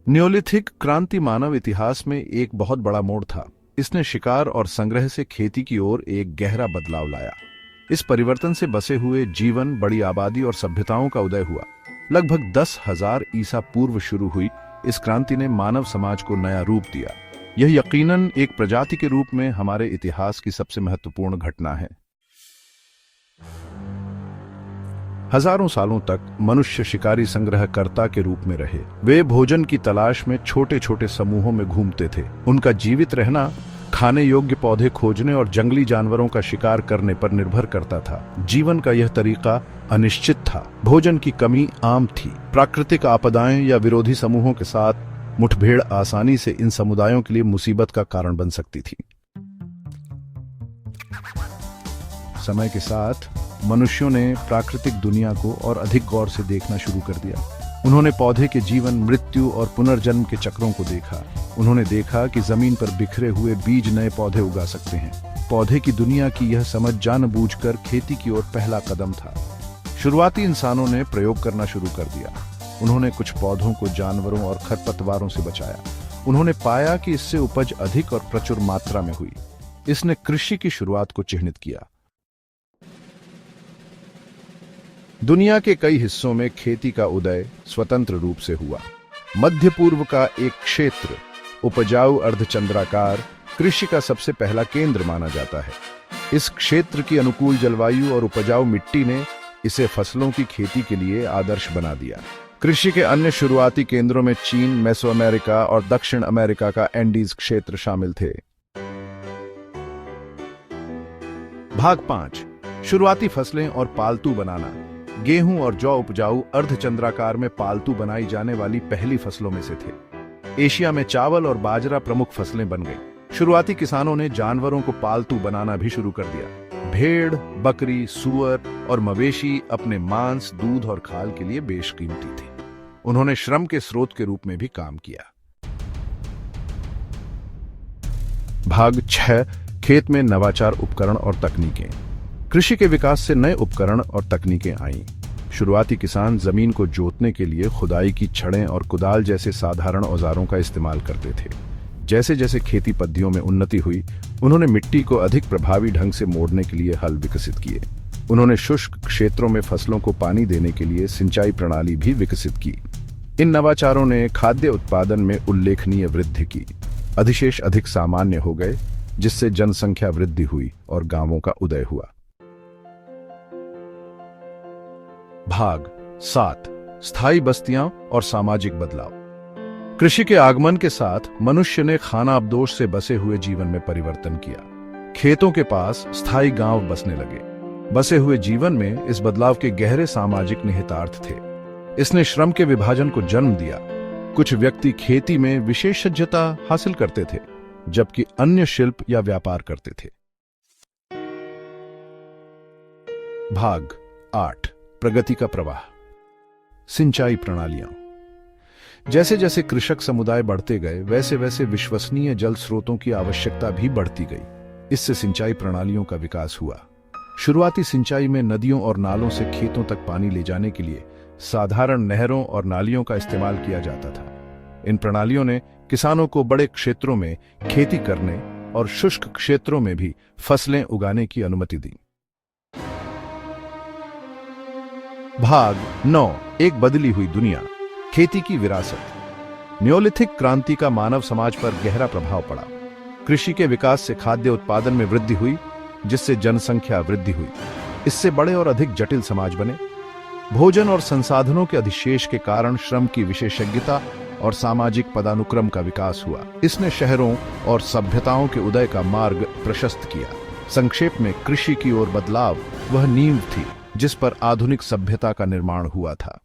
Neolithic क्रांति मानव इतिहास में एक बहुत बड़ा मोड़ था। इसने शिकार और संग्रह से खेती की ओर एक गहरा बदलाव लाया। इस परिवर्तन से बसे हुए जीवन, बड़ी आबादी और सभ्यताओं का उदय हुआ। लगभग 10,000 ईसा पूर्व शुरू हुई इस क्रांति ने मानव समाज को नया रूप दिया। यह यकीनन एक प्रजाति के रूप में हमारे इतिहास की सबसे महत्वपूर्ण घटना है। हजारों सालों तक मनुष्य शिकारी संग्रहकर्ता के रूप में रहे। वे भोजन की तलाश में छोटे छोटे समूहों में घूमते थे। उनका जीवित रहना खाने योग्य पौधे खोजने और जंगली जानवरों का शिकार करने पर निर्भर करता था। जीवन का यह तरीका अनिश्चित था। भोजन की कमी आम थी। प्राकृतिक आपदाएं या विरोधी समूहों के साथ मुठभेड़ आसानी से इन समुदायों के लिए मुसीबत का कारण बन सकती थी। समय के साथ मनुष्यों ने प्राकृतिक दुनिया को और अधिक गौर से देखना शुरू कर दिया। उन्होंने पौधे के जीवन, मृत्यु और पुनर्जन्म के चक्रों को देखा। उन्होंने देखा कि जमीन पर बिखरे हुए बीज नए पौधे उगा सकते हैं। पौधे की दुनिया की यह समझ जानबूझकर खेती की ओर पहला कदम था। शुरुआती इंसानों ने प्रयोग करना शुरू कर दिया। उन्होंने कुछ पौधों को जानवरों और खरपतवारों से बचाया। उन्होंने पाया कि इससे उपज अधिक और प्रचुर मात्रा में हुई। इसने कृषि की शुरुआत को चिह्नित किया। दुनिया के कई हिस्सों में खेती का उदय स्वतंत्र रूप से हुआ। मध्य पूर्व का एक क्षेत्र, उपजाऊ अर्धचंद्राकार, कृषि का सबसे पहला केंद्र माना जाता है। इस क्षेत्र की अनुकूल जलवायु और उपजाऊ मिट्टी ने इसे फसलों की खेती के लिए आदर्श बना दिया। कृषि के अन्य शुरुआती केंद्रों में चीन, मेसोअमेरिका और दक्षिण अमेरिका का एंडीज क्षेत्र शामिल थे। भाग 5, शुरुआती फसलें और पालतू बनाना। गेहूं और जौ उपजाऊ अर्धचंद्राकार में पालतू बनाई जाने वाली पहली फसलों में से थे। एशिया में चावल और बाजरा प्रमुख फसलें बन गई। शुरुआती किसानों ने जानवरों को पालतू बनाना भी शुरू कर दिया। भेड़, बकरी, सूअर और मवेशी अपने मांस, दूध और खाल के लिए बेशकीमती थे। उन्होंने श्रम के स्रोत के रूप में भी काम किया। भाग 6, खेत में नवाचार, उपकरण और तकनीकें। कृषि के विकास से नए उपकरण और तकनीकें आईं। शुरुआती किसान जमीन को जोतने के लिए खुदाई की छड़ें और कुदाल जैसे साधारण औजारों का इस्तेमाल करते थे। जैसे जैसे खेती पद्धतियों में उन्नति हुई, उन्होंने मिट्टी को अधिक प्रभावी ढंग से मोड़ने के लिए हल विकसित किए। उन्होंने शुष्क क्षेत्रों में फसलों को पानी देने के लिए सिंचाई प्रणाली भी विकसित की। इन नवाचारों ने खाद्य उत्पादन में उल्लेखनीय वृद्धि की। अधिशेष अधिक सामान्य हो गए, जिससे जनसंख्या वृद्धि हुई और गांवों का उदय हुआ। भाग 7, स्थायी बस्तियां और सामाजिक बदलाव। कृषि के आगमन के साथ मनुष्य ने खानाबदोश से बसे हुए जीवन में परिवर्तन किया। खेतों के पास स्थायी गांव बसने लगे। बसे हुए जीवन में इस बदलाव के गहरे सामाजिक निहितार्थ थे। इसने श्रम के विभाजन को जन्म दिया। कुछ व्यक्ति खेती में विशेषज्ञता हासिल करते थे, जबकि अन्य शिल्प या व्यापार करते थे। भाग 8, प्रगति का प्रवाह। सिंचाई प्रणालियां। जैसे जैसे कृषक समुदाय बढ़ते गए, वैसे वैसे विश्वसनीय जल स्रोतों की आवश्यकता भी बढ़ती गई। इससे सिंचाई प्रणालियों का विकास हुआ। शुरुआती सिंचाई में नदियों और नालों से खेतों तक पानी ले जाने के लिए साधारण नहरों और नालियों का इस्तेमाल किया जाता था। इन प्रणालियों ने किसानों को बड़े क्षेत्रों में खेती करने और शुष्क क्षेत्रों में भी फसलें उगाने की अनुमति दी। भाग 9, एक बदली हुई दुनिया, खेती की विरासत। न्योलिथिक क्रांति का मानव समाज पर गहरा प्रभाव पड़ा। कृषि के विकास से खाद्य उत्पादन में वृद्धि हुई, जिससे जनसंख्या वृद्धि हुई। इससे बड़े और अधिक जटिल समाज बने। भोजन और संसाधनों के अधिशेष के कारण श्रम की विशेषज्ञता और सामाजिक पदानुक्रम का विकास हुआ। इसने शहरों और सभ्यताओं के उदय का मार्ग प्रशस्त किया। संक्षेप में, कृषि की ओर बदलाव वह नींव थी जिस पर आधुनिक सभ्यता का निर्माण हुआ था।